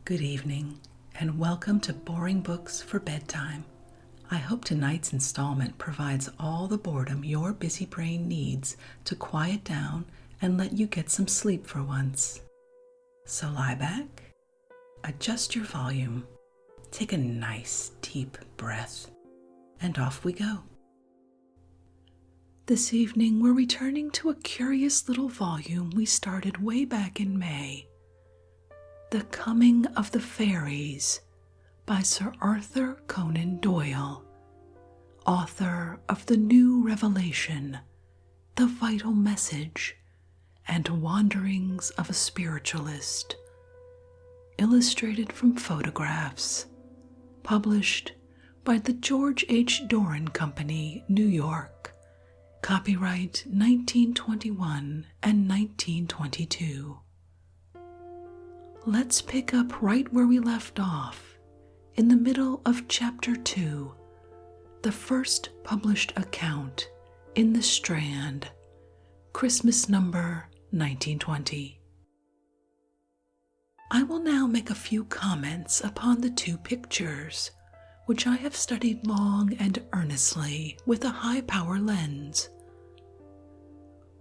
Good evening, and welcome to Boring Books for Bedtime. I hope tonight's installment provides all the boredom your busy brain needs to quiet down and let you get some sleep for once. So lie back, adjust your volume, take a nice deep breath, and off we go. This evening we're returning to a curious little volume we started way back in May. The Coming of the Fairies by Sir Arthur Conan Doyle, author of The New Revelation, The Vital Message, and Wanderings of a Spiritualist, illustrated from photographs, published by the George H. Doran Company, New York, copyright 1921 and 1922. Let's pick up right where we left off, in the middle of Chapter 2, the first published account in The Strand, Christmas number 1920. I will now make a few comments upon the two pictures, which I have studied long and earnestly with a high-power lens.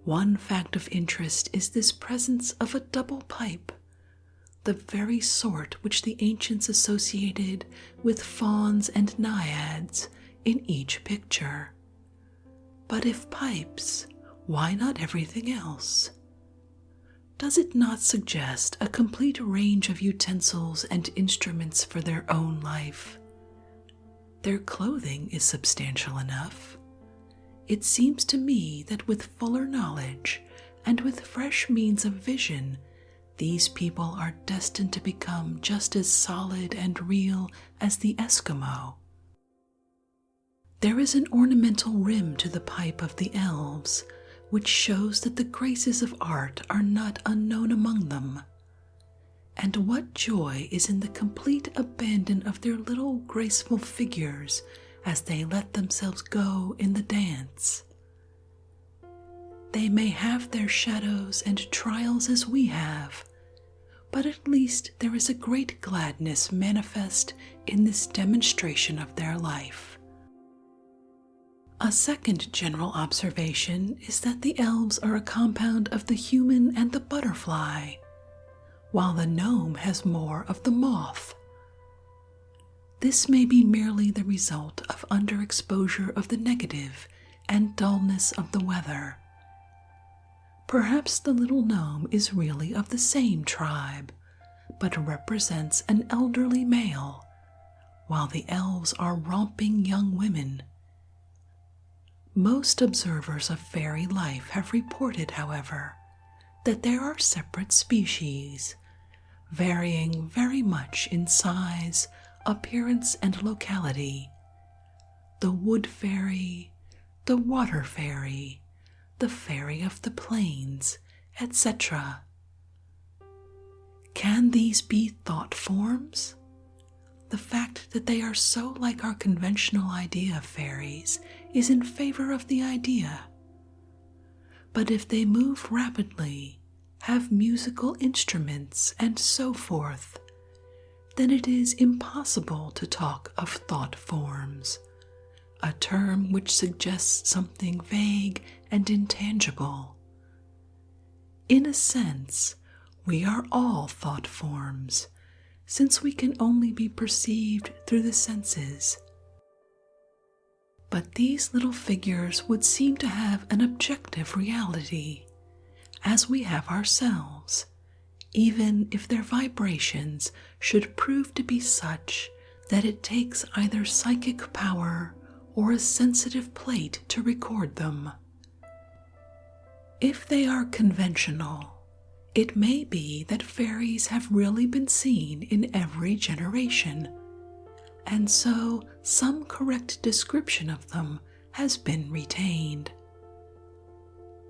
One fact of interest is this presence of a double pipe, the very sort which the ancients associated with fauns and naiads in each picture. But if pipes, why not everything else? Does it not suggest a complete range of utensils and instruments for their own life? Their clothing is substantial enough. It seems to me that with fuller knowledge and with fresh means of vision, these people are destined to become just as solid and real as the Eskimo. There is an ornamental rim to the pipe of the elves, which shows that the graces of art are not unknown among them. And what joy is in the complete abandon of their little graceful figures as they let themselves go in the dance. They may have their shadows and trials as we have, but at least there is a great gladness manifest in this demonstration of their life. A second general observation is that the elves are a compound of the human and the butterfly, while the gnome has more of the moth. This may be merely the result of underexposure of the negative and dullness of the weather. Perhaps the little gnome is really of the same tribe, but represents an elderly male, while the elves are romping young women. Most observers of fairy life have reported, however, that there are separate species, varying very much in size, appearance, and locality. The wood fairy, the water fairy, the fairy of the plains, etc. Can these be thought forms? The fact that they are so like our conventional idea of fairies is in favor of the idea. But if they move rapidly, have musical instruments, and so forth, then it is impossible to talk of thought forms, a term which suggests something vague and intangible. In a sense, we are all thought forms, since we can only be perceived through the senses. But these little figures would seem to have an objective reality, as we have ourselves, even if their vibrations should prove to be such that it takes either psychic power or a sensitive plate to record them. If they are conventional, it may be that fairies have really been seen in every generation, and so some correct description of them has been retained.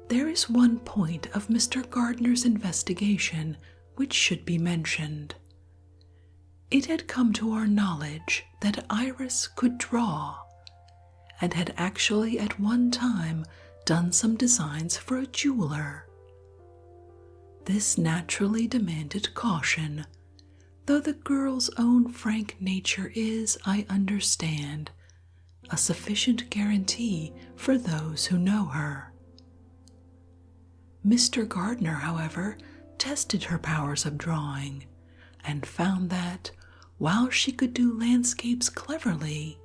There is one point of Mr. Gardner's investigation which should be mentioned. It had come to our knowledge that Iris could draw, and had actually at one time done some designs for a jeweler. This naturally demanded caution, though the girl's own frank nature is, I understand, a sufficient guarantee for those who know her. Mr. Gardner, however, tested her powers of drawing, and found that, while she could do landscapes cleverly,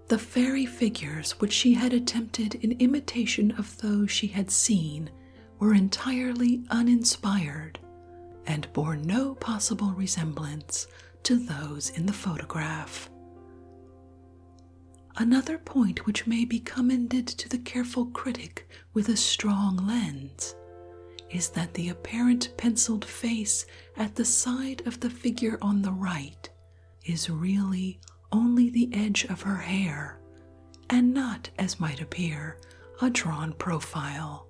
the fairy figures which she had attempted in imitation of those she had seen were entirely uninspired, and bore no possible resemblance to those in the photograph. Another point which may be commended to the careful critic with a strong lens is that the apparent penciled face at the side of the figure on the right is really only the edge of her hair, and not, as might appear, a drawn profile.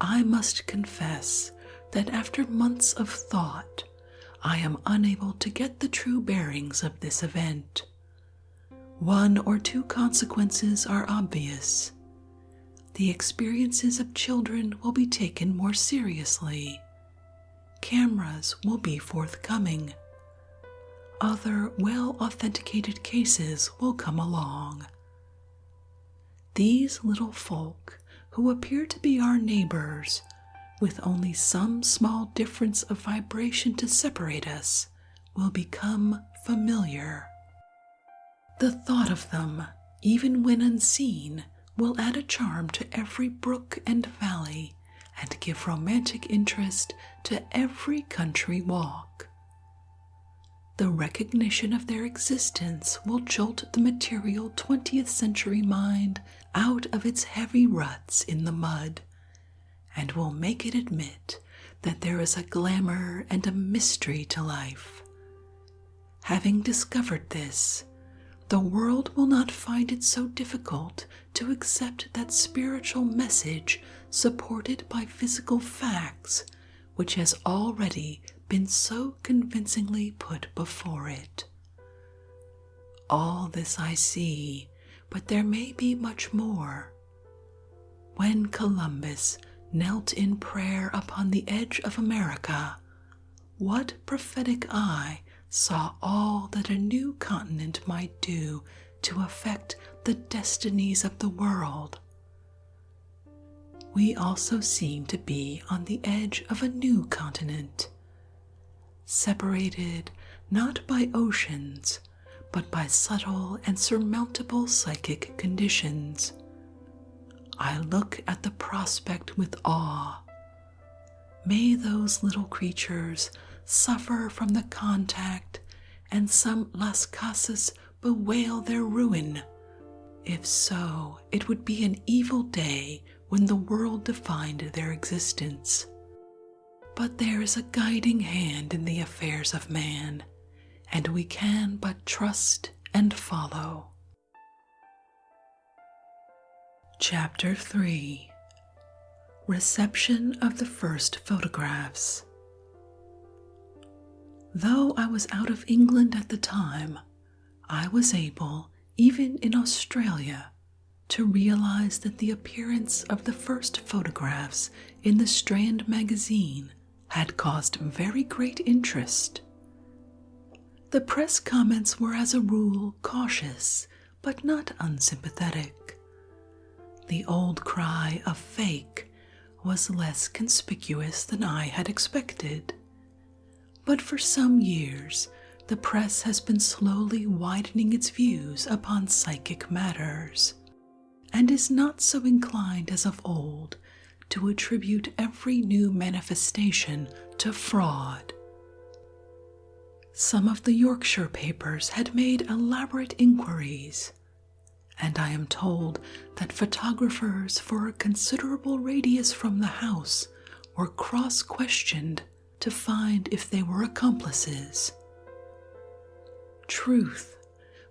I must confess that after months of thought, I am unable to get the true bearings of this event. One or two consequences are obvious. The experiences of children will be taken more seriously. Cameras will be forthcoming. Other well-authenticated cases will come along. These little folk, who appear to be our neighbors, with only some small difference of vibration to separate us, will become familiar. The thought of them, even when unseen, will add a charm to every brook and valley, and give romantic interest to every country walk. The recognition of their existence will jolt the material 20th century mind out of its heavy ruts in the mud, and will make it admit that there is a glamour and a mystery to life. Having discovered this, the world will not find it so difficult to accept that spiritual message supported by physical facts which has already been so convincingly put before it. All this I see, but there may be much more. When Columbus knelt in prayer upon the edge of America, what prophetic eye saw all that a new continent might do to affect the destinies of the world? We also seem to be on the edge of a new continent, separated not by oceans, but by subtle and surmountable psychic conditions. I look at the prospect with awe. May those little creatures suffer from the contact, and some Las Casas bewail their ruin. If so, it would be an evil day when the world defined their existence. But there is a guiding hand in the affairs of man, and we can but trust and follow. Chapter 3. Reception of the first photographs. Though I was out of England at the time, I was able, even in Australia, to realize that the appearance of the first photographs in the Strand magazine had caused very great interest. The press comments were as a rule cautious, but not unsympathetic. The old cry of fake was less conspicuous than I had expected. But for some years, the press has been slowly widening its views upon psychic matters, and is not so inclined as of old to attribute every new manifestation to fraud. Some of the Yorkshire papers had made elaborate inquiries, and I am told that photographers for a considerable radius from the house were cross-questioned to find if they were accomplices. Truth,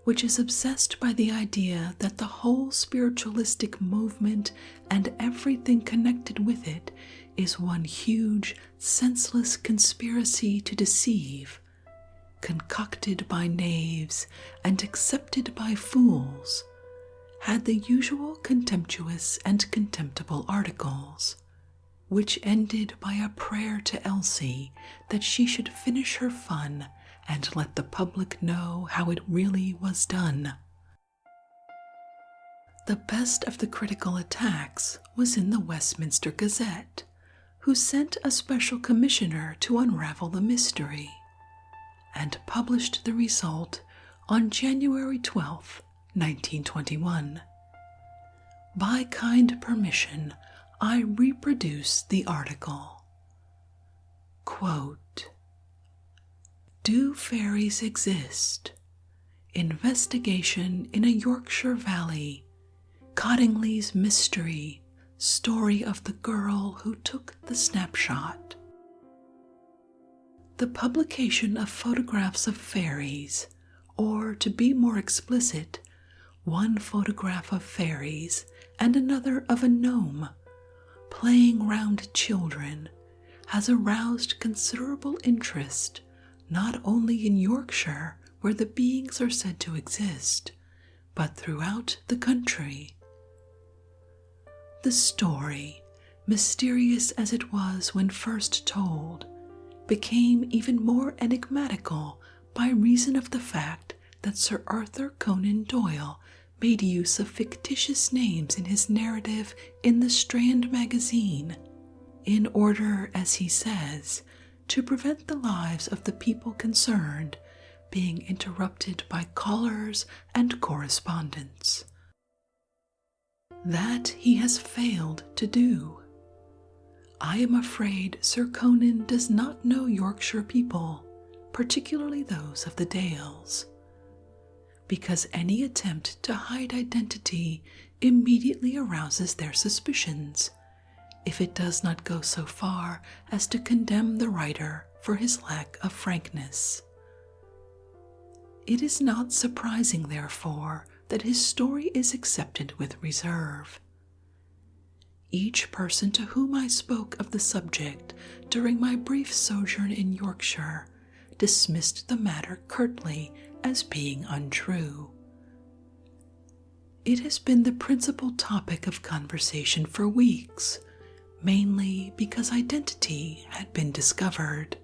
which is obsessed by the idea that the whole spiritualistic movement and everything connected with it is one huge, senseless conspiracy to deceive, concocted by knaves and accepted by fools, had the usual contemptuous and contemptible articles. which ended by a prayer to Elsie that she should finish her fun and let the public know how it really was done. The best of the critical attacks was in the Westminster Gazette, who sent a special commissioner to unravel the mystery, and published the result on January 12, 1921. By kind permission, I reproduce the article. Quote, "Do fairies exist? Investigation in a Yorkshire valley. Cottingley's mystery. Story of the girl who took the snapshot." The publication of photographs of fairies, or to be more explicit, one photograph of fairies and another of a gnome, playing round children, has aroused considerable interest not only in Yorkshire, where the beings are said to exist, but throughout the country. The story, mysterious as it was when first told, became even more enigmatical by reason of the fact that Sir Arthur Conan Doyle made use of fictitious names in his narrative in the Strand magazine, in order, as he says, to prevent the lives of the people concerned being interrupted by callers and correspondence. That he has failed to do. I am afraid Sir Conan does not know Yorkshire people, particularly those of the Dales, because any attempt to hide identity immediately arouses their suspicions, if it does not go so far as to condemn the writer for his lack of frankness. It is not surprising, therefore, that his story is accepted with reserve. Each person to whom I spoke of the subject during my brief sojourn in Yorkshire dismissed the matter curtly as being untrue. It has been the principal topic of conversation for weeks, mainly because identity had been discovered.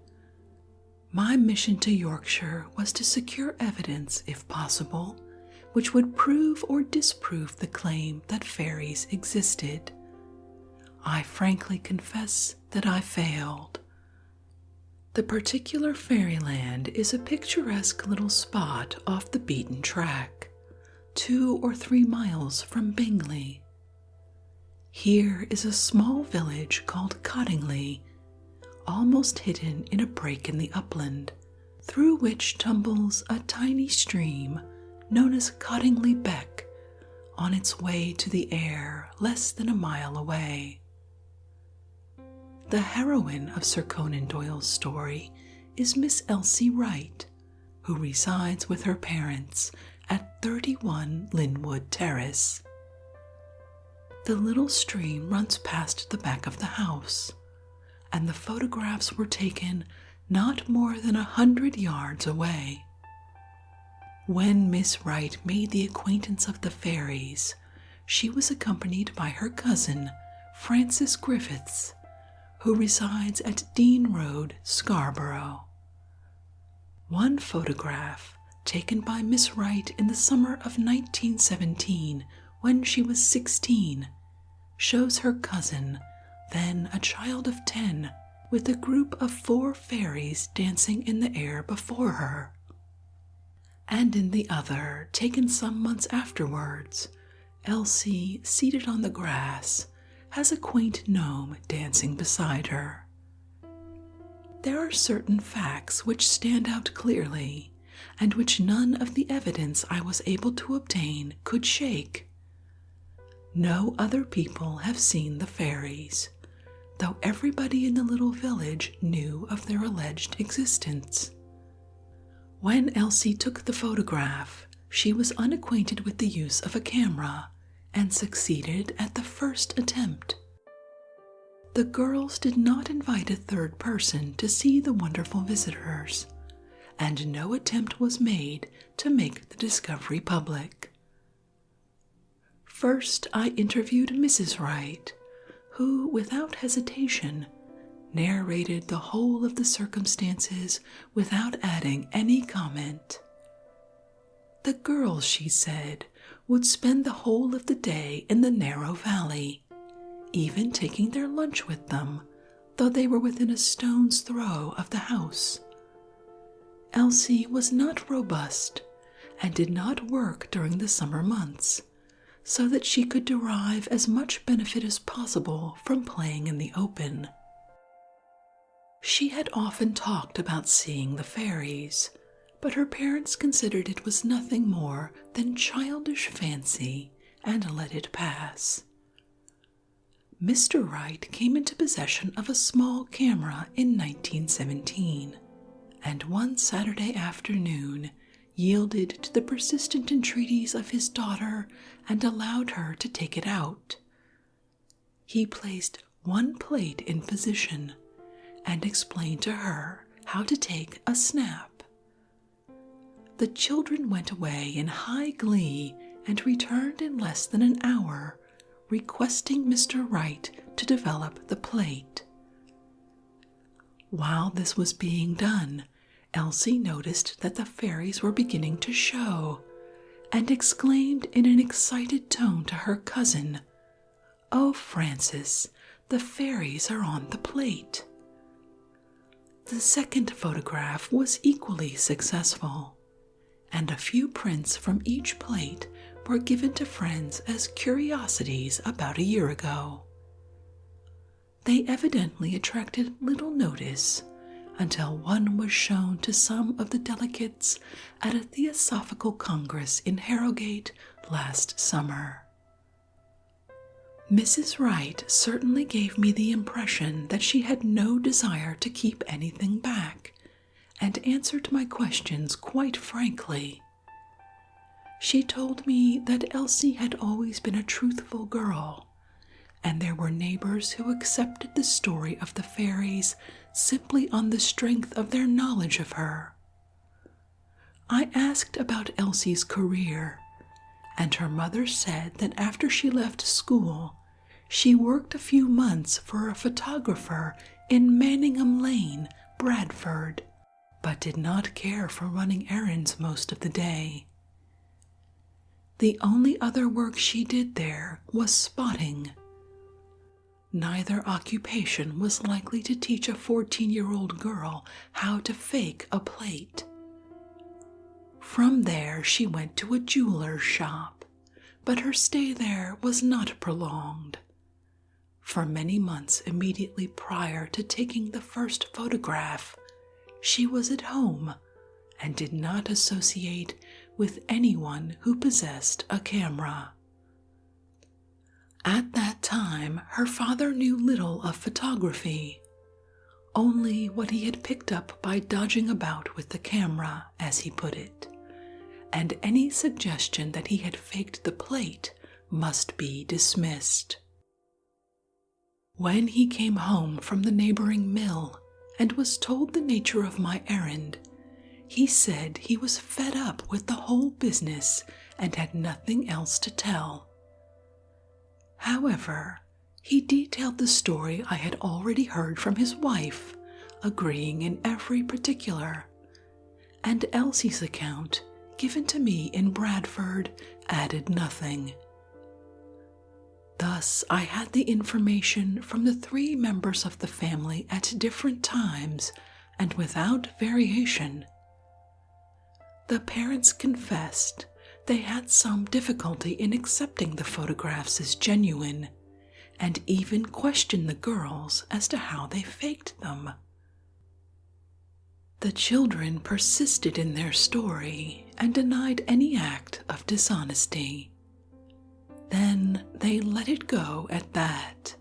My mission to Yorkshire was to secure evidence, if possible, which would prove or disprove the claim that fairies existed. I frankly confess that I failed. The particular fairyland is a picturesque little spot off the beaten track, 2 or 3 miles from Bingley. Here is a small village called Cottingley, almost hidden in a break in the upland, through which tumbles a tiny stream known as Cottingley Beck, on its way to the Aire less than a mile away. The heroine of Sir Conan Doyle's story is Miss Elsie Wright, who resides with her parents at 31 Linwood Terrace. The little stream runs past the back of the house, and the photographs were taken not more than 100 yards away. When Miss Wright made the acquaintance of the fairies, she was accompanied by her cousin, Frances Griffiths, who resides at Dean Road, Scarborough. One photograph, taken by Miss Wright in the summer of 1917, when she was 16, shows her cousin, then a child of 10, with a group of 4 fairies dancing in the air before her. And in the other, taken some months afterwards, Elsie, seated on the grass, has a quaint gnome dancing beside her. There are certain facts which stand out clearly, and which none of the evidence I was able to obtain could shake. No other people have seen the fairies, though everybody in the little village knew of their alleged existence. When Elsie took the photograph, she was unacquainted with the use of a camera, and succeeded at the first attempt. The girls did not invite a third person to see the wonderful visitors, and no attempt was made to make the discovery public. First, I interviewed Mrs. Wright, who, without hesitation, narrated the whole of the circumstances without adding any comment. The girls, she said, would spend the whole of the day in the narrow valley, even taking their lunch with them, though they were within a stone's throw of the house. Elsie was not robust and did not work during the summer months, so that she could derive as much benefit as possible from playing in the open. She had often talked about seeing the fairies, but her parents considered it was nothing more than childish fancy and let it pass. Mr. Wright came into possession of a small camera in 1917, and one Saturday afternoon yielded to the persistent entreaties of his daughter and allowed her to take it out. He placed one plate in position and explained to her how to take a snap. The children went away in high glee and returned in less than an hour, requesting Mr. Wright to develop the plate. While this was being done, Elsie noticed that the fairies were beginning to show, and exclaimed in an excited tone to her cousin, "Oh, Frances, the fairies are on the plate." The second photograph was equally successful, and a few prints from each plate were given to friends as curiosities about a year ago. They evidently attracted little notice until one was shown to some of the delegates at a Theosophical Congress in Harrogate last summer. Mrs. Wright certainly gave me the impression that she had no desire to keep anything back, and answered my questions quite frankly. She told me that Elsie had always been a truthful girl, and there were neighbors who accepted the story of the fairies simply on the strength of their knowledge of her. I asked about Elsie's career, and her mother said that after she left school, she worked a few months for a photographer in Manningham Lane, Bradford, but did not care for running errands most of the day. The only other work she did there was spotting. Neither occupation was likely to teach a 14-year-old girl how to fake a plate. From there she went to a jeweler's shop, but her stay there was not prolonged. For many months immediately prior to taking the first photograph, she was at home and did not associate with anyone who possessed a camera. At that time, her father knew little of photography, only what he had picked up by dodging about with the camera, as he put it, and any suggestion that he had faked the plate must be dismissed. When he came home from the neighboring mill and was told the nature of my errand, he said he was fed up with the whole business and had nothing else to tell. However, he detailed the story I had already heard from his wife, agreeing in every particular, and Elsie's account, given to me in Bradford, added nothing. Thus I had the information from the 3 members of the family at different times and without variation. The parents confessed they had some difficulty in accepting the photographs as genuine, and even questioned the girls as to how they faked them. The children persisted in their story and denied any act of dishonesty. Then they let it go at that.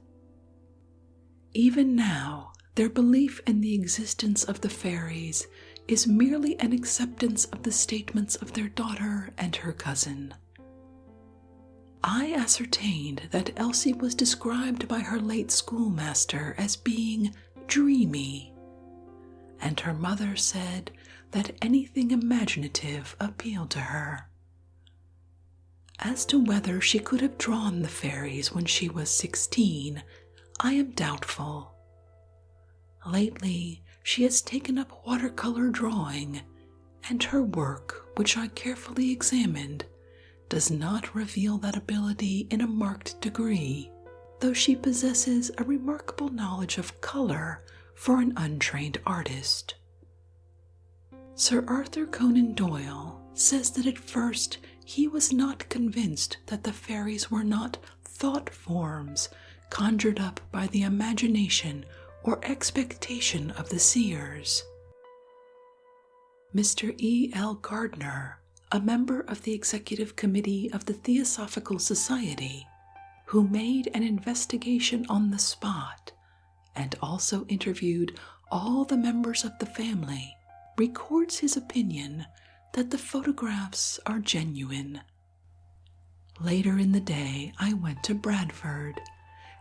Even now, their belief in the existence of the fairies is merely an acceptance of the statements of their daughter and her cousin. I ascertained that Elsie was described by her late schoolmaster as being dreamy, and her mother said that anything imaginative appealed to her. As to whether she could have drawn the fairies when she was 16, I am doubtful. Lately, she has taken up watercolor drawing, and her work, which I carefully examined, does not reveal that ability in a marked degree, though she possesses a remarkable knowledge of color for an untrained artist. Sir Arthur Conan Doyle says that at first he was not convinced that the fairies were not thought forms conjured up by the imagination or expectation of the seers. Mr. E. L. Gardner, a member of the executive committee of the Theosophical Society, who made an investigation on the spot and also interviewed all the members of the family, records his opinion that the photographs are genuine. Later in the day, I went to Bradford,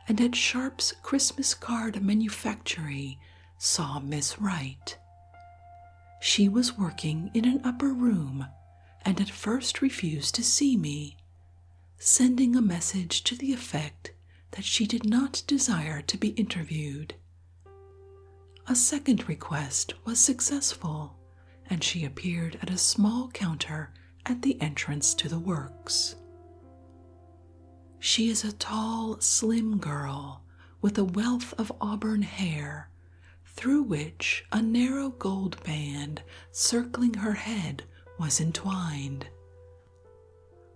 and at Sharp's Christmas card manufactory saw Miss Wright. She was working in an upper room and at first refused to see me, sending a message to the effect that she did not desire to be interviewed. A second request was successful, and she appeared at a small counter at the entrance to the works. She is a tall, slim girl with a wealth of auburn hair, through which a narrow gold band circling her head was entwined.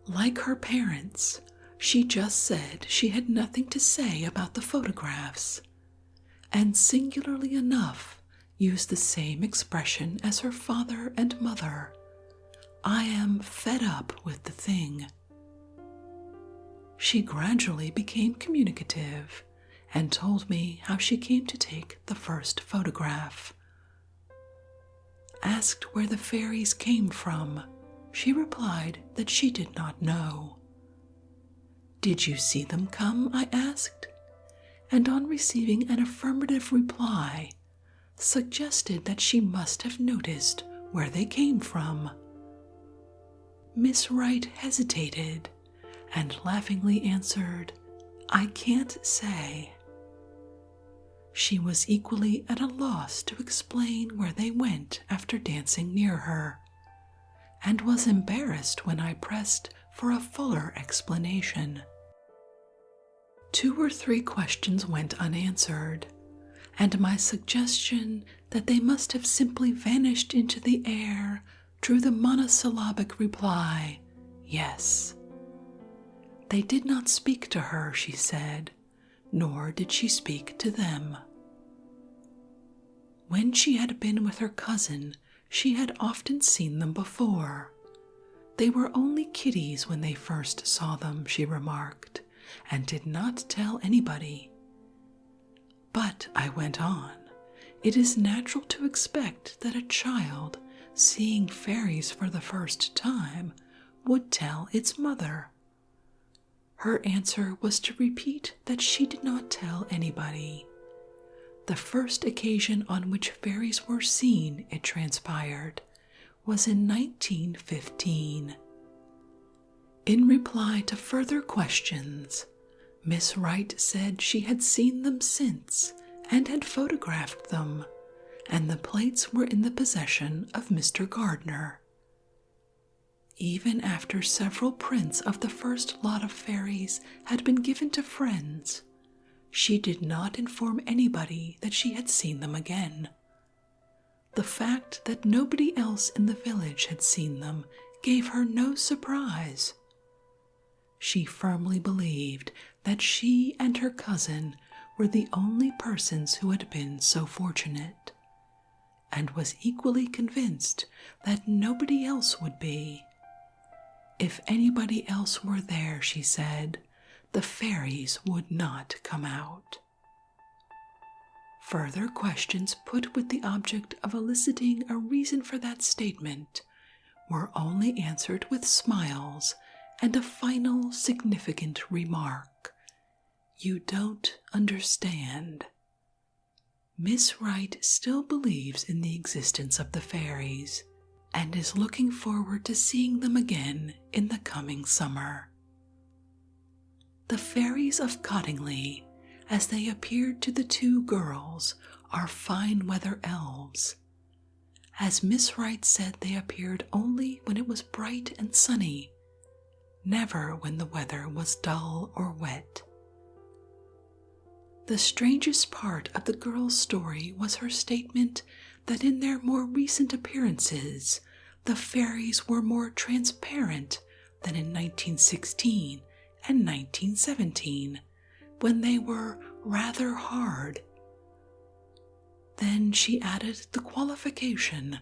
Like her parents, she just said she had nothing to say about the photographs, and singularly enough used the same expression as her father and mother. I am fed up with the thing. She gradually became communicative and told me how she came to take the first photograph. Asked where the fairies came from, she replied that she did not know. "Did you see them come?" I asked, and on receiving an affirmative reply, suggested that she must have noticed where they came from. Miss Wright hesitated and laughingly answered, "I can't say." She was equally at a loss to explain where they went after dancing near her, and was embarrassed when I pressed for a fuller explanation. 2 or 3 questions went unanswered, and my suggestion that they must have simply vanished into the air drew the monosyllabic reply, "Yes." They did not speak to her, she said, nor did she speak to them. When she had been with her cousin, she had often seen them before. They were only kiddies when they first saw them, she remarked, and did not tell anybody. But, I went on, it is natural to expect that a child, seeing fairies for the first time, would tell its mother. Her answer was to repeat that she did not tell anybody. The first occasion on which fairies were seen, it transpired, was in 1915. In reply to further questions, Miss Wright said she had seen them since and had photographed them, and the plates were in the possession of Mr. Gardner. Even after several prints of the first lot of fairies had been given to friends, she did not inform anybody that she had seen them again. The fact that nobody else in the village had seen them gave her no surprise. She firmly believed that she and her cousin were the only persons who had been so fortunate, and was equally convinced that nobody else would be. If anybody else were there, she said, the fairies would not come out. Further questions put with the object of eliciting a reason for that statement were only answered with smiles and a final significant remark. "You don't understand." Miss Wright still believes in the existence of the fairies, and is looking forward to seeing them again in the coming summer. The fairies of Cottingley as they appeared to the two girls, are fine weather elves. As Miss Wright said, they appeared only when it was bright and sunny, never when the weather was dull or wet. The strangest part of the girl's story was her statement that in their more recent appearances, the fairies were more transparent than in 1916 and 1917, when they were rather hard. Then she added the qualification,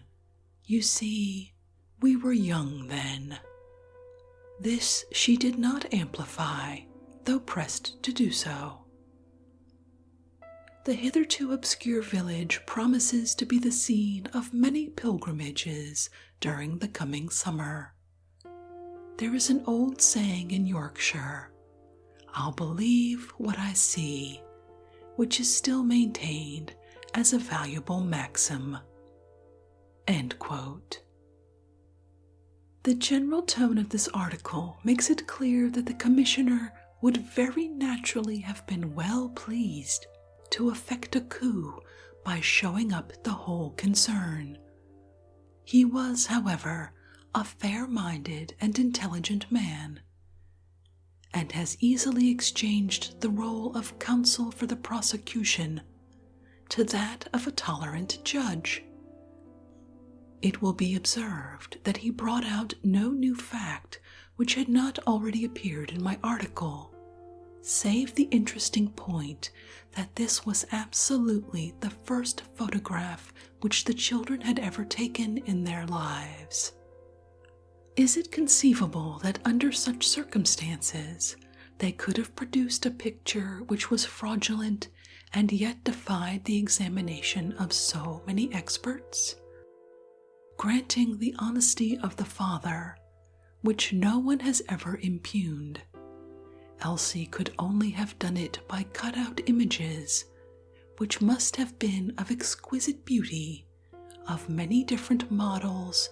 "You see, we were young then." This she did not amplify, though pressed to do so. The hitherto obscure village promises to be the scene of many pilgrimages during the coming summer. There is an old saying in Yorkshire, "I'll believe what I see," which is still maintained as a valuable maxim. End quote. The general tone of this article makes it clear that the commissioner would very naturally have been well pleased to effect a coup by showing up the whole concern. He was, however, a fair-minded and intelligent man, and has easily exchanged the role of counsel for the prosecution to that of a tolerant judge. It will be observed that he brought out no new fact which had not already appeared in my article, save the interesting point that this was absolutely the first photograph which the children had ever taken in their lives. Is it conceivable that under such circumstances they could have produced a picture which was fraudulent and yet defied the examination of so many experts? Granting the honesty of the father, which no one has ever impugned, Elsie could only have done it by cut-out images, which must have been of exquisite beauty, of many different models,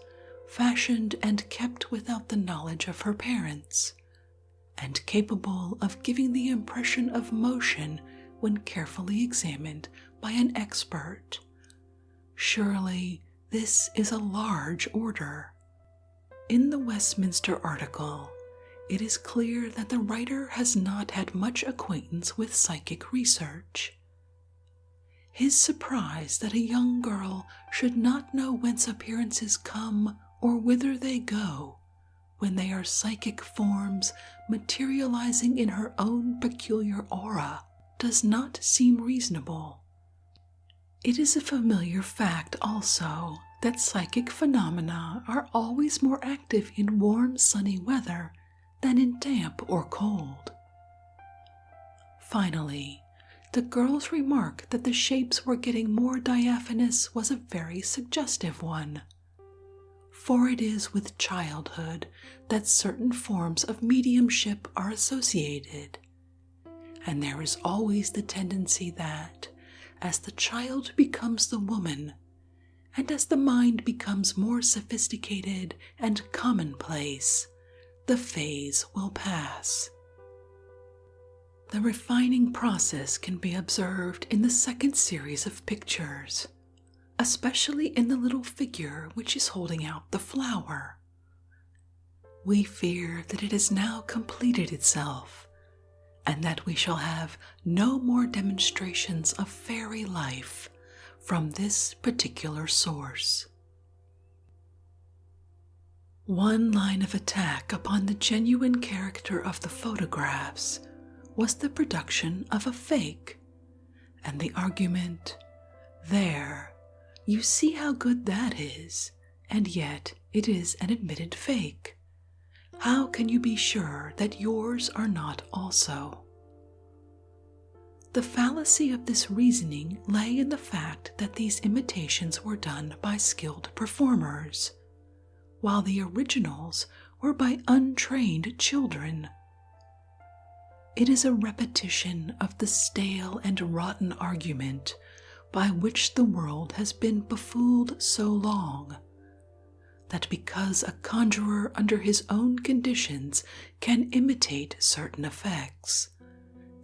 fashioned and kept without the knowledge of her parents, and capable of giving the impression of motion when carefully examined by an expert. Surely this is a large order. In the Westminster article, it is clear that the writer has not had much acquaintance with psychic research. His surprise that a young girl should not know whence appearances come or whither they go, when they are psychic forms materializing in her own peculiar aura, does not seem reasonable. It is a familiar fact also that psychic phenomena are always more active in warm, sunny weather than in damp or cold. Finally, the girl's remark that the shapes were getting more diaphanous was a very suggestive one, for it is with childhood that certain forms of mediumship are associated, and there is always the tendency that, as the child becomes the woman, and as the mind becomes more sophisticated and commonplace, the phase will pass. The refining process can be observed in the second series of pictures, especially in the little figure which is holding out the flower. We fear that it has now completed itself, and that we shall have no more demonstrations of fairy life from this particular source. One line of attack upon the genuine character of the photographs was the production of a fake, and the argument, "There, you see how good that is, and yet it is an admitted fake. How can you be sure that yours are not also?" The fallacy of this reasoning lay in the fact that these imitations were done by skilled performers, while the originals were by untrained children. It is a repetition of the stale and rotten argument by which the world has been befooled so long, that because a conjurer under his own conditions can imitate certain effects,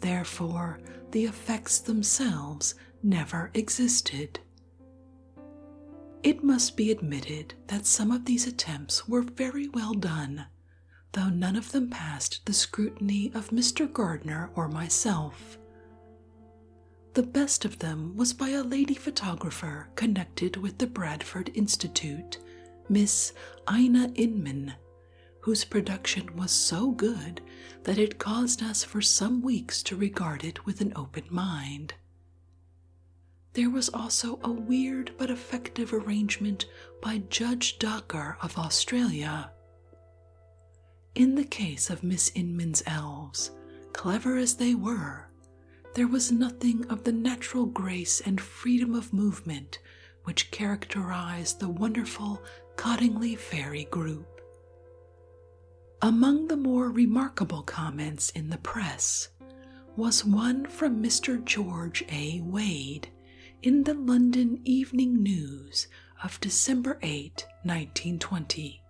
Therefore, the effects themselves never existed. It must be admitted that some of these attempts were very well done, though none of them passed the scrutiny of Mr. Gardner or myself. The best of them was by a lady photographer connected with the Bradford Institute, Miss Ina Inman, whose production was so good that it caused us for some weeks to regard it with an open mind. There was also a weird but effective arrangement by Judge Docker of Australia. In the case of Miss Inman's elves, clever as they were, there was nothing of the natural grace and freedom of movement which characterized the wonderful Cottingley Fairy group. Among the more remarkable comments in the press was one from Mr. George A. Wade in the London Evening News of December 8, 1920.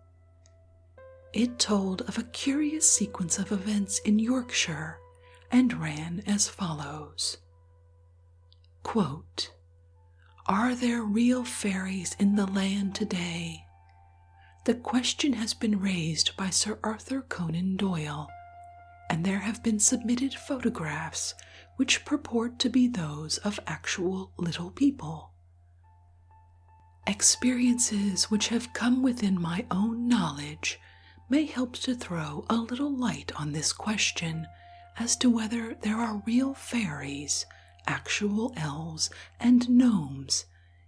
It told of a curious sequence of events in Yorkshire and ran as follows. Quote, "Are there real fairies in the land today? The question has been raised by Sir Arthur Conan Doyle, and there have been submitted photographs which purport to be those of actual little people. Experiences which have come within my own knowledge may help to throw a little light on this question as to whether there are real fairies, actual elves, and gnomes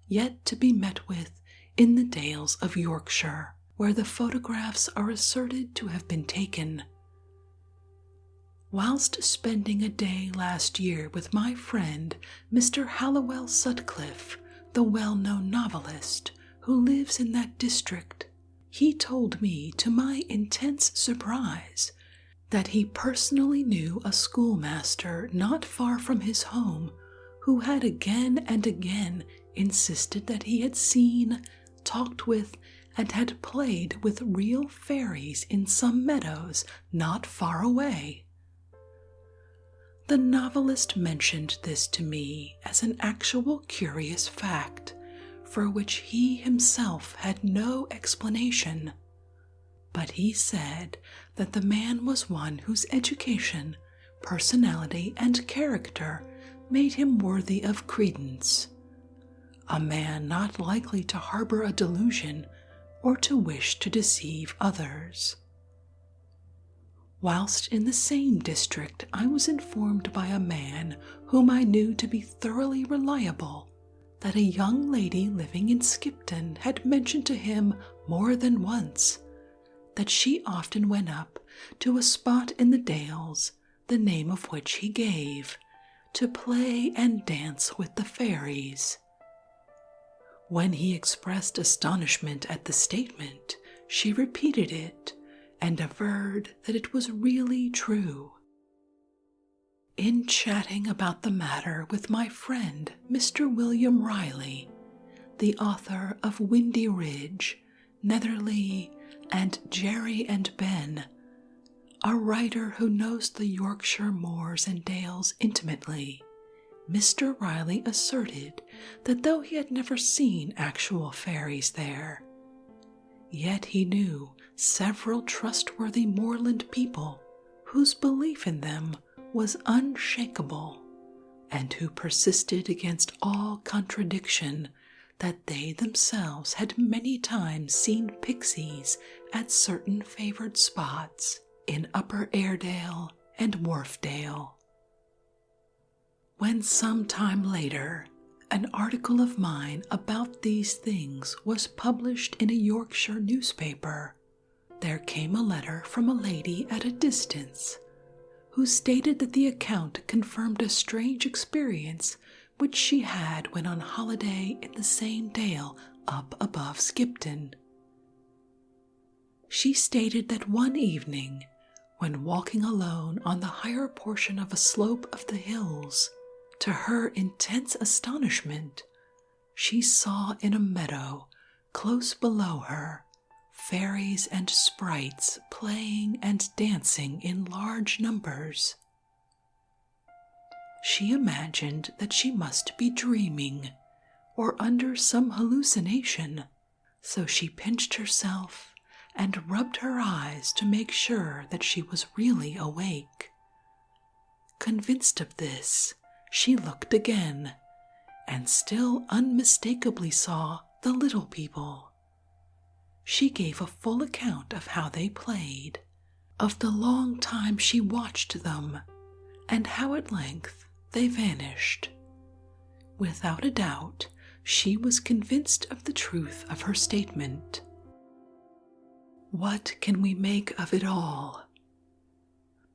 yet to be met with in the dales of Yorkshire, where the photographs are asserted to have been taken. Whilst spending a day last year with my friend Mr. Halliwell Sutcliffe, the well-known novelist who lives in that district, he told me, to my intense surprise, that he personally knew a schoolmaster not far from his home who had again and again insisted that he had seen, talked with, and had played with real fairies in some meadows not far away. The novelist mentioned this to me as an actual curious fact, for which he himself had no explanation, but he said that the man was one whose education, personality, and character made him worthy of credence, a man not likely to harbor a delusion or to wish to deceive others. Whilst in the same district, I was informed by a man whom I knew to be thoroughly reliable that a young lady living in Skipton had mentioned to him more than once that she often went up to a spot in the Dales, the name of which he gave, to play and dance with the fairies. When he expressed astonishment at the statement, she repeated it and averred that it was really true. In chatting about the matter with my friend Mr. William Riley, the author of Windy Ridge, Netherley, and Jerry and Ben, a writer who knows the Yorkshire moors and dales intimately, Mr. Riley asserted that though he had never seen actual fairies there, yet he knew several trustworthy moorland people whose belief in them was unshakable, and who persisted against all contradiction that they themselves had many times seen pixies at certain favored spots in Upper Airedale and Wharfdale. When some time later an article of mine about these things was published in a Yorkshire newspaper, there came a letter from a lady at a distance, who stated that the account confirmed a strange experience which she had when on holiday in the same dale up above Skipton. She stated that one evening, when walking alone on the higher portion of a slope of the hills, to her intense astonishment, she saw in a meadow close below her fairies and sprites playing and dancing in large numbers. she imagined that she must be dreaming or under some hallucination, so she pinched herself and rubbed her eyes to make sure that she was really awake. Convinced of this, she looked again and still unmistakably saw the little people. She gave a full account of how they played, of the long time she watched them, and how at length they vanished. Without a doubt, she was convinced of the truth of her statement. What can we make of it all?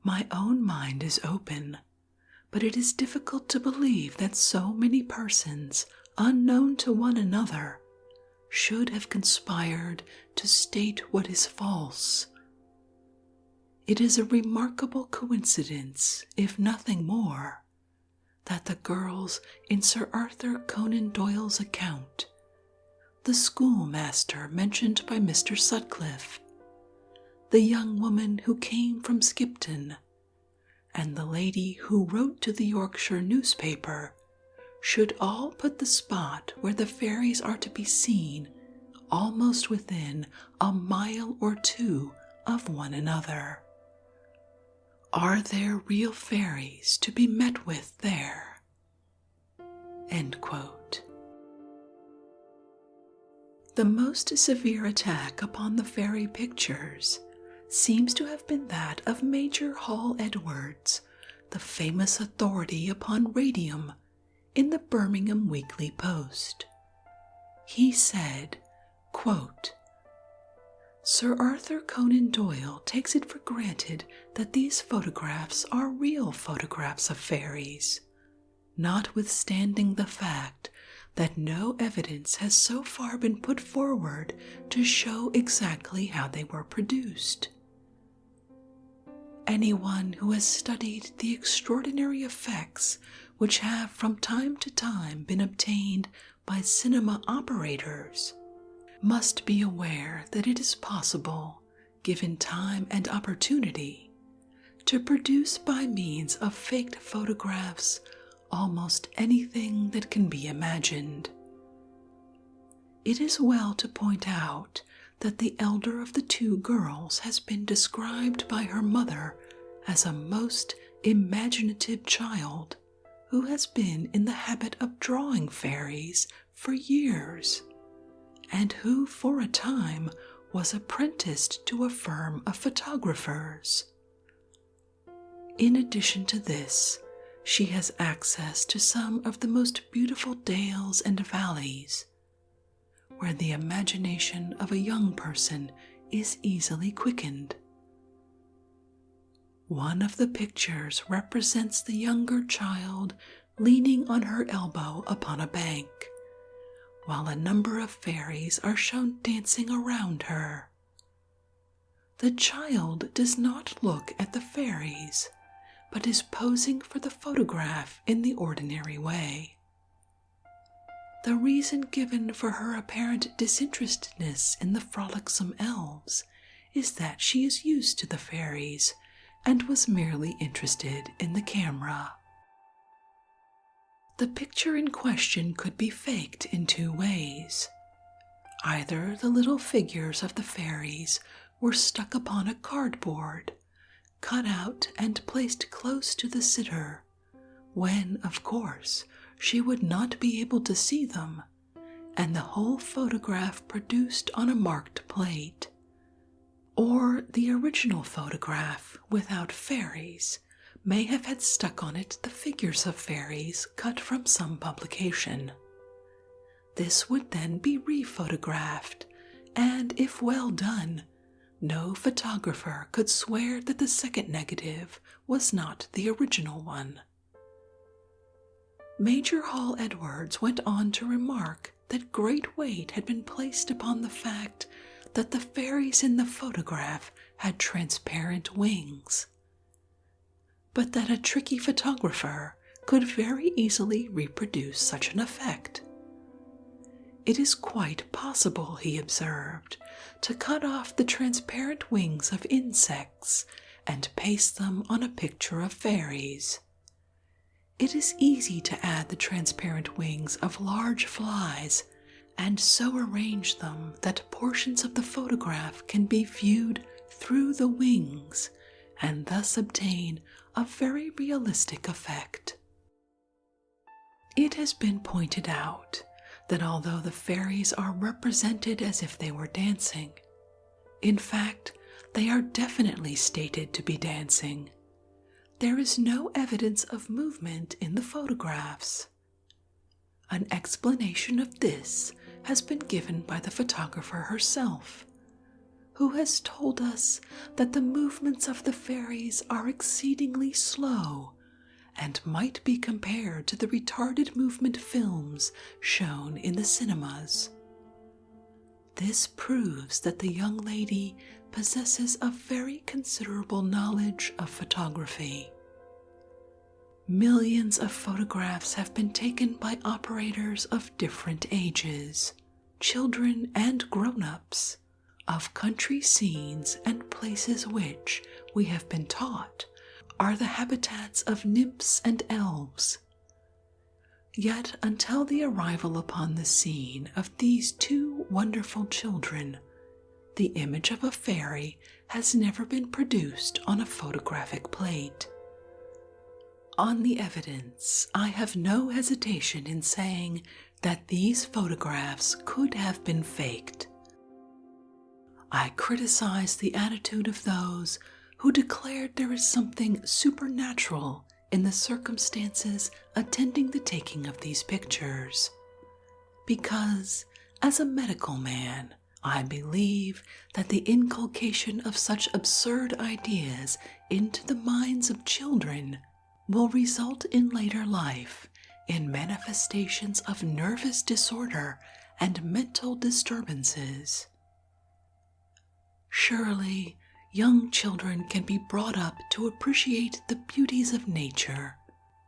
My own mind is open, but it is difficult to believe that so many persons, unknown to one another, should have conspired to state what is false. It is a remarkable coincidence, if nothing more, that the girls in Sir Arthur Conan Doyle's account, the schoolmaster mentioned by Mr. Sutcliffe, the young woman who came from Skipton, and the lady who wrote to the Yorkshire newspaper, should all put the spot where the fairies are to be seen almost within a mile or two of one another. Are there real fairies to be met with there? End quote. The most severe attack upon the fairy pictures seems to have been that of Major Hall Edwards, the famous authority upon radium in the Birmingham Weekly Post. He said, quote, Sir Arthur Conan Doyle takes it for granted that these photographs are real photographs of fairies, notwithstanding the fact that no evidence has so far been put forward to show exactly how they were produced. Anyone who has studied the extraordinary effects which have from time to time been obtained by cinema operators must be aware that it is possible, given time and opportunity, to produce by means of faked photographs almost anything that can be imagined. It is well to point out that the elder of the two girls has been described by her mother as a most imaginative child who has been in the habit of drawing fairies for years, and who for a time was apprenticed to a firm of photographers. In addition to this, she has access to some of the most beautiful dales and valleys, where the imagination of a young person is easily quickened. One of the pictures represents the younger child leaning on her elbow upon a bank, while a number of fairies are shown dancing around her. The child does not look at the fairies, but is posing for the photograph in the ordinary way. The reason given for her apparent disinterestedness in the frolicsome elves is that she is used to the fairies and was merely interested in the camera. The picture in question could be faked in two ways. Either the little figures of the fairies were stuck upon a cardboard, cut out and placed close to the sitter, when, of course, she would not be able to see them, and the whole photograph produced on a marked plate, or the original photograph without fairies may have had stuck on it the figures of fairies cut from some publication. This would then be rephotographed, and if well done, no photographer could swear that the second negative was not the original one. Major Hall Edwards went on to remark that great weight had been placed upon the fact that the fairies in the photograph had transparent wings, but that a tricky photographer could very easily reproduce such an effect. It is quite possible, he observed, to cut off the transparent wings of insects and paste them on a picture of fairies. It is easy to add the transparent wings of large flies and so arrange them that portions of the photograph can be viewed through the wings and thus obtain a very realistic effect. It has been pointed out that although the fairies are represented as if they were dancing, in fact, they are definitely stated to be dancing. There is no evidence of movement in the photographs. An explanation of this has been given by the photographer herself, who has told us that the movements of the fairies are exceedingly slow and might be compared to the retarded movement films shown in the cinemas. This proves that the young lady possesses a very considerable knowledge of photography. Millions of photographs have been taken by operators of different ages, children and grown-ups, of country scenes and places which, we have been taught, are the habitats of nymphs and elves. Yet until the arrival upon the scene of these two wonderful children, the image of a fairy has never been produced on a photographic plate. On the evidence, I have no hesitation in saying that these photographs could have been faked. I criticize the attitude of those who declared there is something supernatural in the circumstances attending the taking of these pictures, because, as a medical man, I believe that the inculcation of such absurd ideas into the minds of children will result in later life in manifestations of nervous disorder and mental disturbances. Surely, young children can be brought up to appreciate the beauties of nature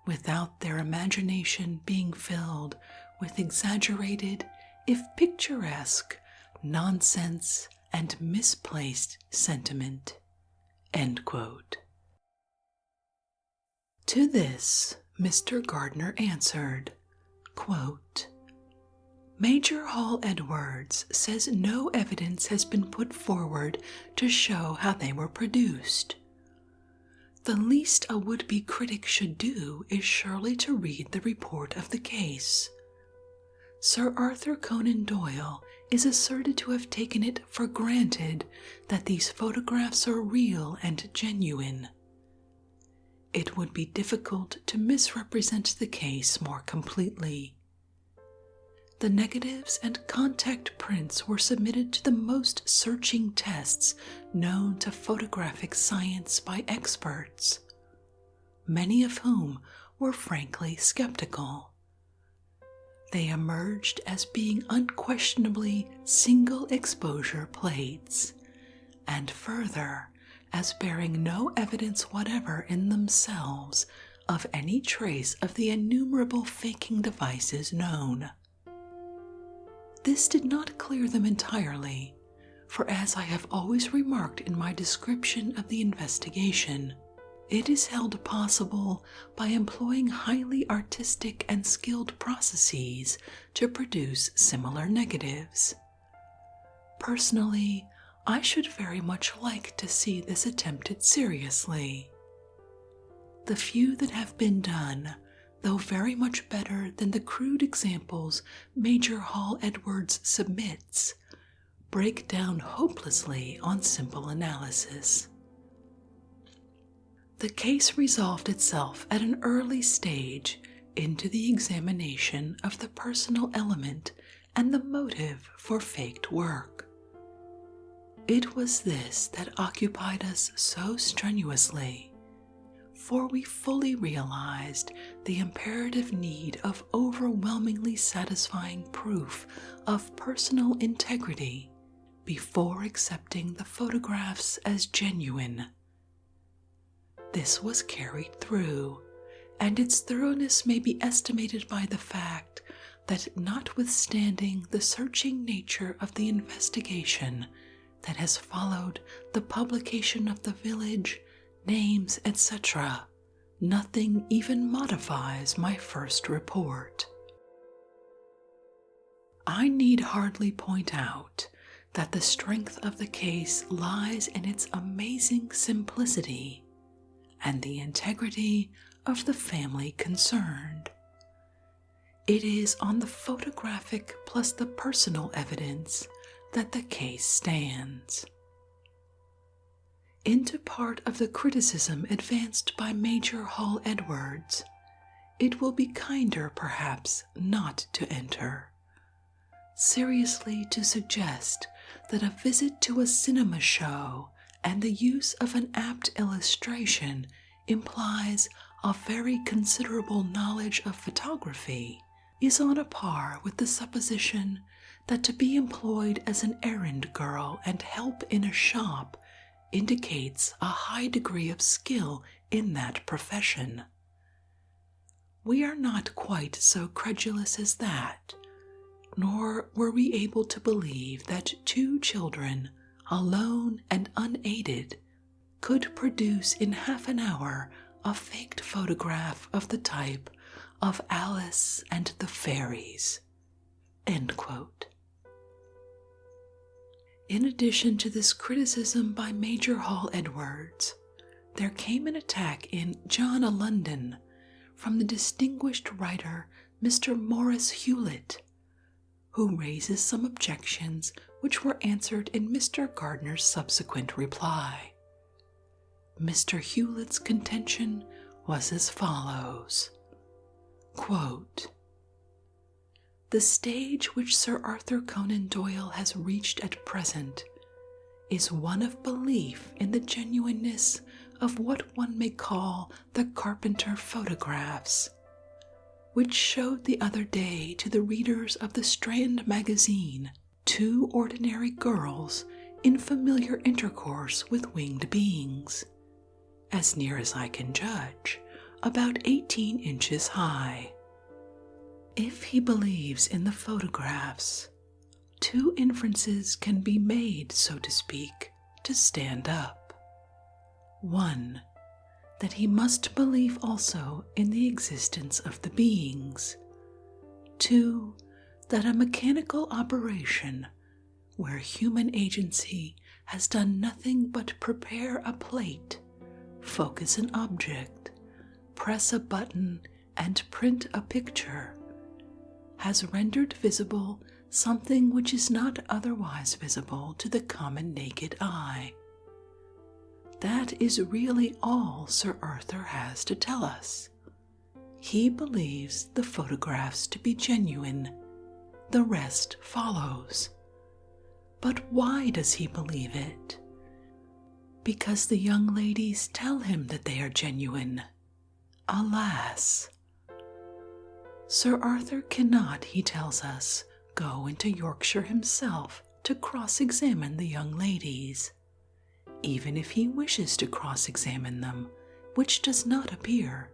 without their imagination being filled with exaggerated, if picturesque, nonsense and misplaced sentiment." End quote. To this, Mr. Gardner answered, quote, "Major Hall Edwards says no evidence has been put forward to show how they were produced. The least a would-be critic should do is surely to read the report of the case. Sir Arthur Conan Doyle is asserted to have taken it for granted that these photographs are real and genuine. It would be difficult to misrepresent the case more completely. The negatives and contact prints were submitted to the most searching tests known to photographic science by experts, many of whom were frankly skeptical. They emerged as being unquestionably single exposure plates, and further, as bearing no evidence whatever in themselves of any trace of the innumerable faking devices known. This did not clear them entirely, for as I have always remarked in my description of the investigation, it is held possible by employing highly artistic and skilled processes to produce similar negatives. Personally, I should very much like to see this attempted seriously. The few that have been done, though very much better than the crude examples Major Hall Edwards submits, break down hopelessly on simple analysis. The case resolved itself at an early stage into the examination of the personal element and the motive for faked work. It was this that occupied us so strenuously, for we fully realized the imperative need of overwhelmingly satisfying proof of personal integrity before accepting the photographs as genuine. This was carried through, and its thoroughness may be estimated by the fact that, notwithstanding the searching nature of the investigation that has followed the publication of the village, names, etc., nothing even modifies my first report. I need hardly point out that the strength of the case lies in its amazing simplicity and the integrity of the family concerned. It is on the photographic plus the personal evidence that the case stands. Into part of the criticism advanced by Major Hall Edwards, it will be kinder perhaps not to enter. Seriously to suggest that a visit to a cinema show and the use of an apt illustration implies a very considerable knowledge of photography is on a par with the supposition that to be employed as an errand girl and help in a shop indicates a high degree of skill in that profession. We are not quite so credulous as that, nor were we able to believe that two children, alone and unaided, could produce in half an hour a faked photograph of the type of Alice and the Fairies. End quote. In addition to this criticism by Major Hall Edwards, there came an attack in John a London from the distinguished writer Mr. Morris Hewlett, who raises some objections which were answered in Mr. Gardner's subsequent reply. Mr. Hewlett's contention was as follows, quote, "The stage which Sir Arthur Conan Doyle has reached at present is one of belief in the genuineness of what one may call the Carpenter photographs, which showed the other day to the readers of the Strand magazine two ordinary girls in familiar intercourse with winged beings, as near as I can judge, about 18 inches high. If he believes in the photographs, two inferences can be made, so to speak, to stand up. One, that he must believe also in the existence of the beings. Two, that a mechanical operation, where human agency has done nothing but prepare a plate, focus an object, press a button, and print a picture, has rendered visible something which is not otherwise visible to the common naked eye. That is really all Sir Arthur has to tell us. He believes the photographs to be genuine. The rest follows. But why does he believe it? Because the young ladies tell him that they are genuine. Alas! Sir Arthur cannot, he tells us, go into Yorkshire himself to cross-examine the young ladies, even if he wishes to cross-examine them, which does not appear.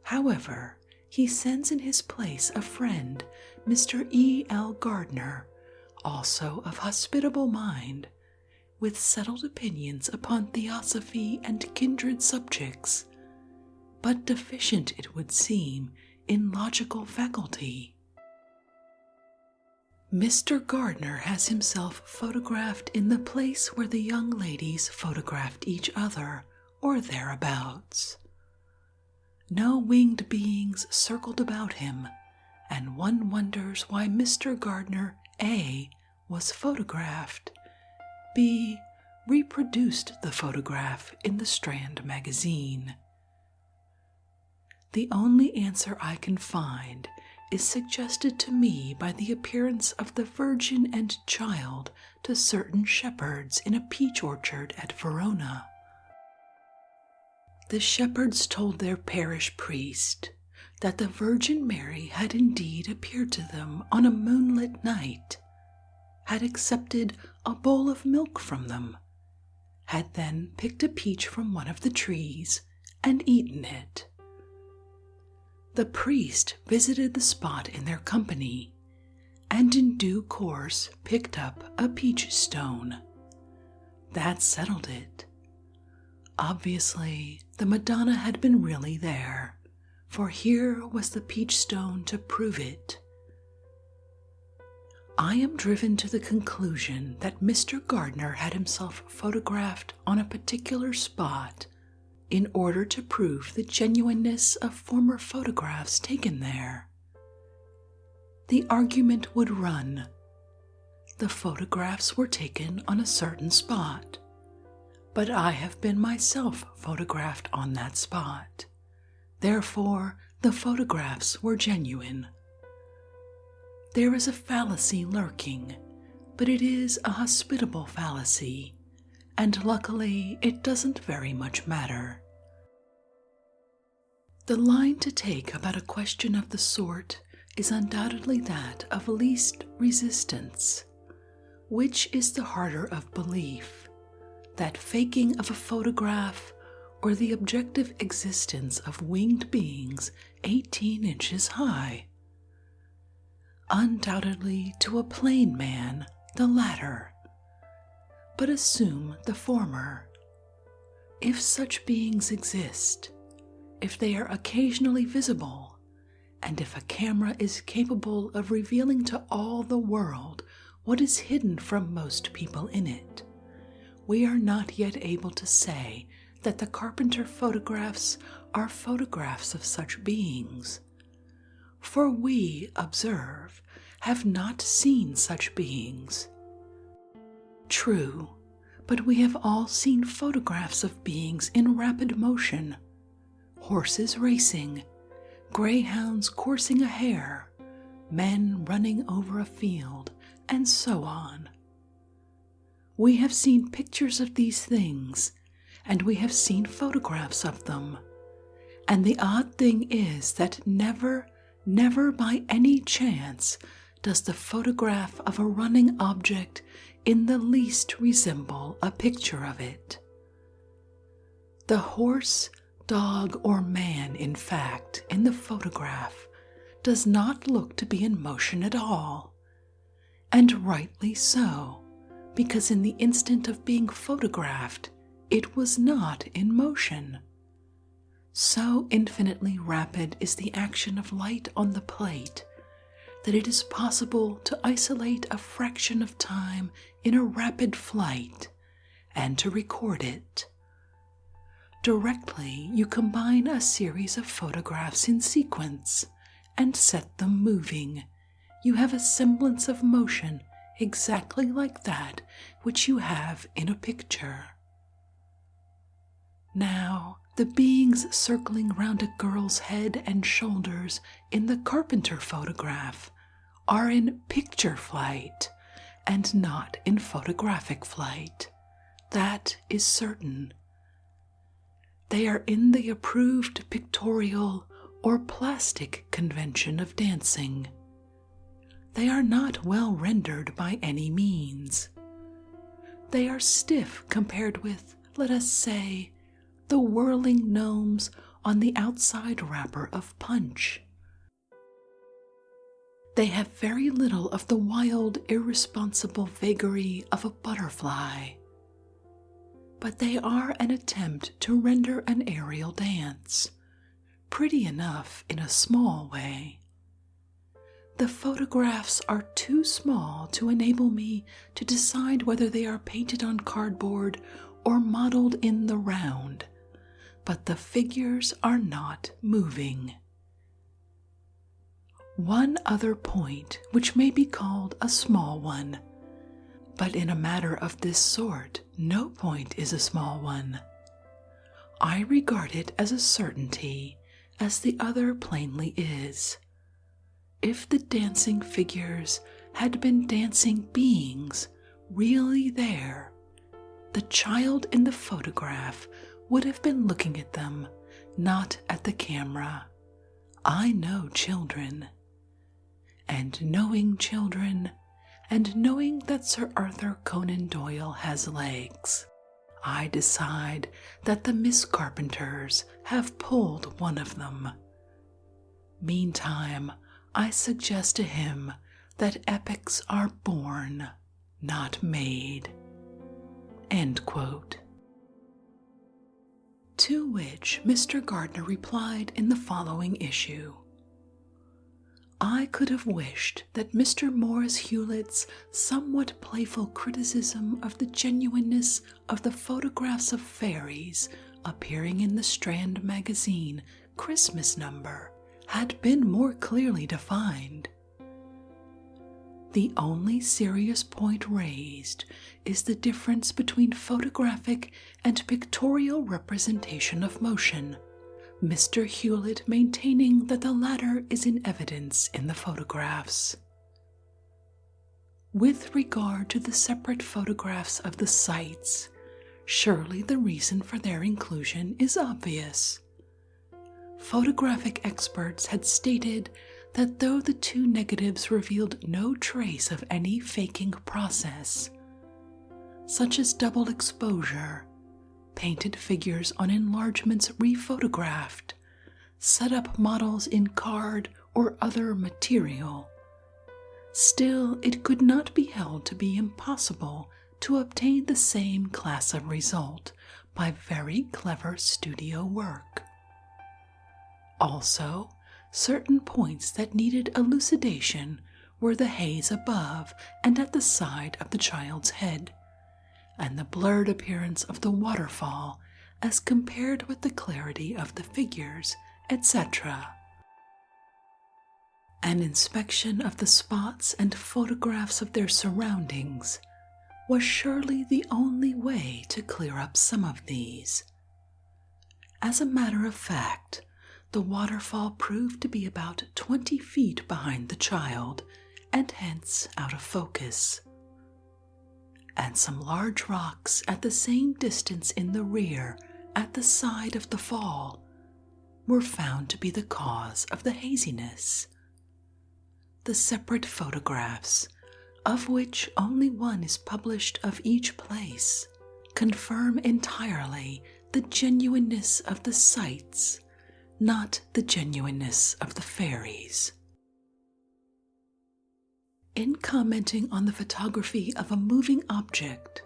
However, he sends in his place a friend, Mr. E. L. Gardner, also of hospitable mind, with settled opinions upon theosophy and kindred subjects, but deficient, it would seem, in logical faculty. Mr. Gardner has himself photographed in the place where the young ladies photographed each other, or thereabouts. No winged beings circled about him, and one wonders why Mr. Gardner, A, was photographed, B, reproduced the photograph in the Strand magazine. The only answer I can find is suggested to me by the appearance of the Virgin and Child to certain shepherds in a peach orchard at Verona. The shepherds told their parish priest that the Virgin Mary had indeed appeared to them on a moonlit night, had accepted a bowl of milk from them, had then picked a peach from one of the trees and eaten it. The priest visited the spot in their company, and in due course picked up a peach stone. That settled it. Obviously, the Madonna had been really there, for here was the peach stone to prove it. I am driven to the conclusion that Mr. Gardner had himself photographed on a particular spot in order to prove the genuineness of former photographs taken there. The argument would run: the photographs were taken on a certain spot, but I have been myself photographed on that spot. Therefore, the photographs were genuine. There is a fallacy lurking, but it is a hospitable fallacy, and luckily it doesn't very much matter. The line to take about a question of the sort is undoubtedly that of least resistance. Which is the harder of belief, that faking of a photograph or the objective existence of winged beings 18 inches high? Undoubtedly, to a plain man, the latter. But assume the former. If such beings exist, if they are occasionally visible, and if a camera is capable of revealing to all the world what is hidden from most people in it, we are not yet able to say that the Carpenter photographs are photographs of such beings. For we, observe, have not seen such beings. True, but we have all seen photographs of beings in rapid motion, horses racing, greyhounds coursing a hare, men running over a field, and so on. We have seen pictures of these things, and we have seen photographs of them, and the odd thing is that never by any chance does the photograph of a running object in the least resemble a picture of it. The horse, dog, or man, in fact, in the photograph does not look to be in motion at all, and rightly so, because in the instant of being photographed it was not in motion. So infinitely rapid is the action of light on the plate that it is possible to isolate a fraction of time in a rapid flight and to record it. Directly you combine a series of photographs in sequence and set them moving, you have a semblance of motion exactly like that which you have in a picture. Now, the beings circling round a girl's head and shoulders in the Carpenter photograph are in picture flight and not in photographic flight. That is certain. They are in the approved pictorial or plastic convention of dancing. They are not well rendered by any means. They are stiff compared with, let us say, the whirling gnomes on the outside wrapper of Punch. They have very little of the wild, irresponsible vagary of a butterfly, but they are an attempt to render an aerial dance, pretty enough in a small way. The photographs are too small to enable me to decide whether they are painted on cardboard or modeled in the round, but the figures are not moving. One other point, which may be called a small one, but in a matter of this sort, no point is a small one. I regard it as a certainty, as the other plainly is. If the dancing figures had been dancing beings really there, the child in the photograph would have been looking at them, not at the camera. I know children. And knowing children, and knowing that Sir Arthur Conan Doyle has legs, I decide that the Miss Carpenters have pulled one of them. Meantime, I suggest to him that epics are born, not made. End quote. To which Mr. Gardner replied in the following issue: I could have wished that Mr. Morris Hewlett's somewhat playful criticism of the genuineness of the photographs of fairies appearing in the Strand Magazine Christmas number had been more clearly defined. The only serious point raised is the difference between photographic and pictorial representation of motion, Mr. Hewlett maintaining that the latter is in evidence in the photographs. With regard to the separate photographs of the sights, surely the reason for their inclusion is obvious. Photographic experts had stated that though the two negatives revealed no trace of any faking process, such as double exposure, painted figures on enlargements rephotographed, set up models in card or other material, still it could not be held to be impossible to obtain the same class of result by very clever studio work. Also, certain points that needed elucidation were the haze above and at the side of the child's head, and the blurred appearance of the waterfall as compared with the clarity of the figures, etc. An inspection of the spots and photographs of their surroundings was surely the only way to clear up some of these. As a matter of fact, the waterfall proved to be about 20 feet behind the child, and hence out of focus. And some large rocks at the same distance in the rear, at the side of the fall, were found to be the cause of the haziness. The separate photographs, of which only one is published of each place, confirm entirely the genuineness of the sights, not the genuineness of the fairies. In commenting on the photography of a moving object,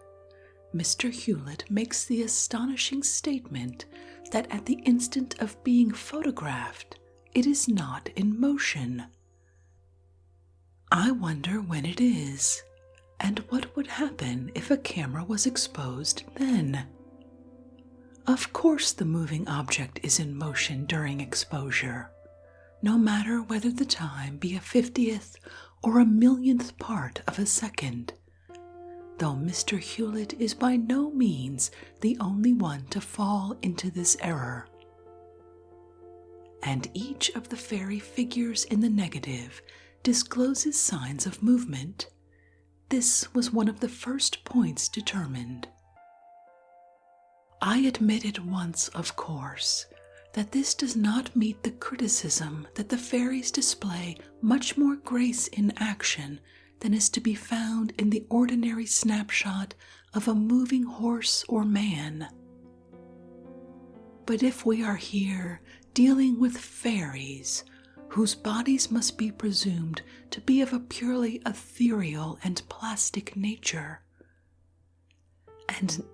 Mr. Hewlett makes the astonishing statement that at the instant of being photographed, it is not in motion. I wonder when it is, and what would happen if a camera was exposed then. Of course the moving object is in motion during exposure, no matter whether the time be a 50th or a millionth part of a second, though Mr. Hewlett is by no means the only one to fall into this error. And each of the fairy figures in the negative discloses signs of movement. This was one of the first points determined. I admit at once, of course, that this does not meet the criticism that the fairies display much more grace in action than is to be found in the ordinary snapshot of a moving horse or man. But if we are here dealing with fairies, whose bodies must be presumed to be of a purely ethereal and plastic nature, and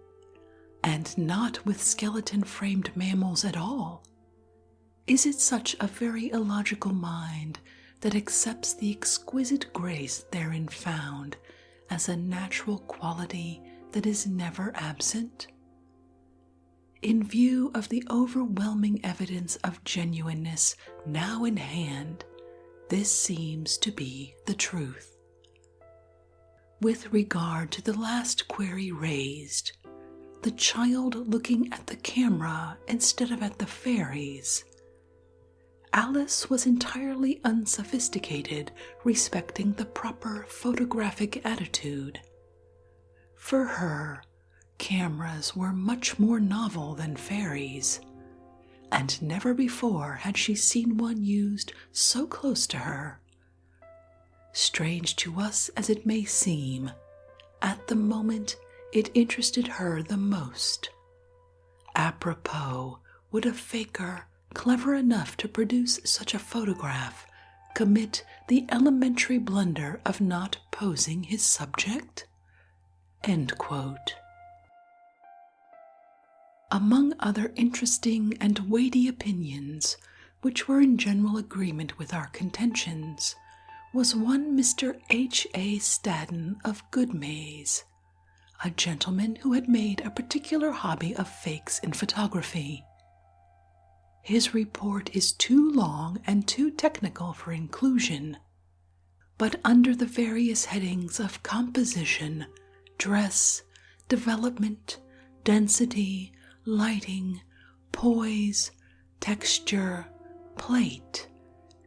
not with skeleton-framed mammals at all, is it such a very illogical mind that accepts the exquisite grace therein found as a natural quality that is never absent? In view of the overwhelming evidence of genuineness now in hand, this seems to be the truth. With regard to the last query raised, the child looking at the camera instead of at the fairies, Alice was entirely unsophisticated respecting the proper photographic attitude. For her, cameras were much more novel than fairies, and never before had she seen one used so close to her. Strange to us as it may seem, at the moment it interested her the most. Apropos, would a faker, clever enough to produce such a photograph, commit the elementary blunder of not posing his subject? End quote. Among other interesting and weighty opinions, which were in general agreement with our contentions, was one Mr. H. A. Stadden of Goodmayes, a gentleman who had made a particular hobby of fakes in photography. His report is too long and too technical for inclusion, but under the various headings of composition, dress, development, density, lighting, poise, texture, plate,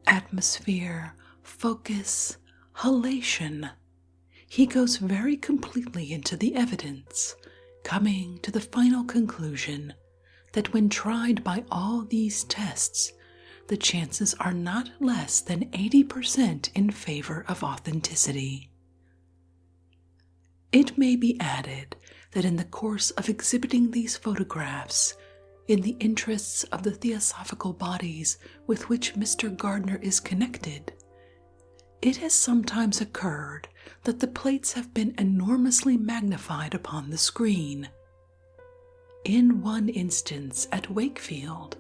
atmosphere, focus, halation, he goes very completely into the evidence, coming to the final conclusion that when tried by all these tests, the chances are not less than 80% in favor of authenticity. It may be added that in the course of exhibiting these photographs, in the interests of the theosophical bodies with which Mr. Gardner is connected, it has sometimes occurred that the plates have been enormously magnified upon the screen. In one instance at Wakefield,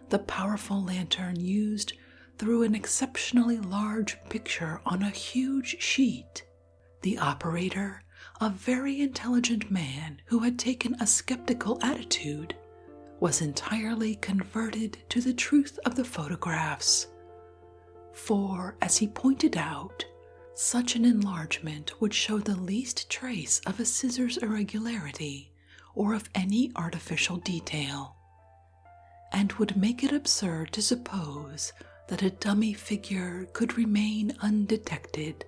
the powerful lantern used threw an exceptionally large picture on a huge sheet. The operator, a very intelligent man who had taken a skeptical attitude, was entirely converted to the truth of the photographs. For, as he pointed out, such an enlargement would show the least trace of a scissors irregularity or of any artificial detail, and would make it absurd to suppose that a dummy figure could remain undetected.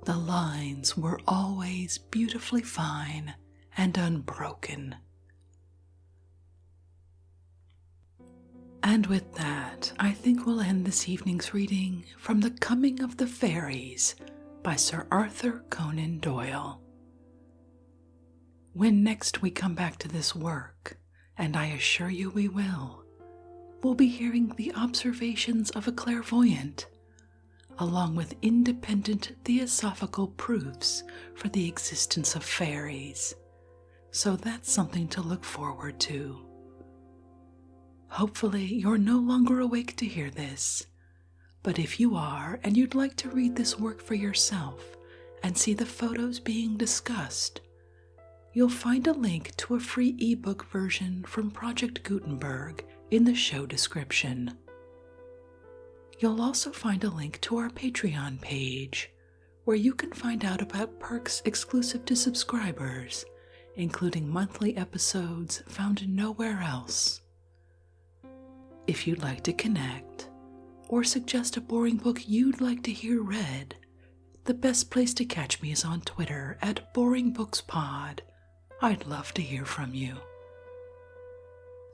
The lines were always beautifully fine and unbroken. And with that, I think we'll end this evening's reading from The Coming of the Fairies by Sir Arthur Conan Doyle. When next we come back to this work, and I assure you we will, we'll be hearing the observations of a clairvoyant, along with independent theosophical proofs for the existence of fairies. So that's something to look forward to. Hopefully you're no longer awake to hear this, but if you are and you'd like to read this work for yourself and see the photos being discussed, you'll find a link to a free ebook version from Project Gutenberg in the show description. You'll also find a link to our Patreon page, where you can find out about perks exclusive to subscribers, including monthly episodes found nowhere else. If you'd like to connect, or suggest a boring book you'd like to hear read, the best place to catch me is on Twitter at BoringBooksPod. I'd love to hear from you.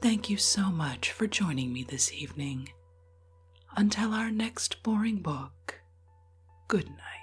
Thank you so much for joining me this evening. Until our next boring book, good night.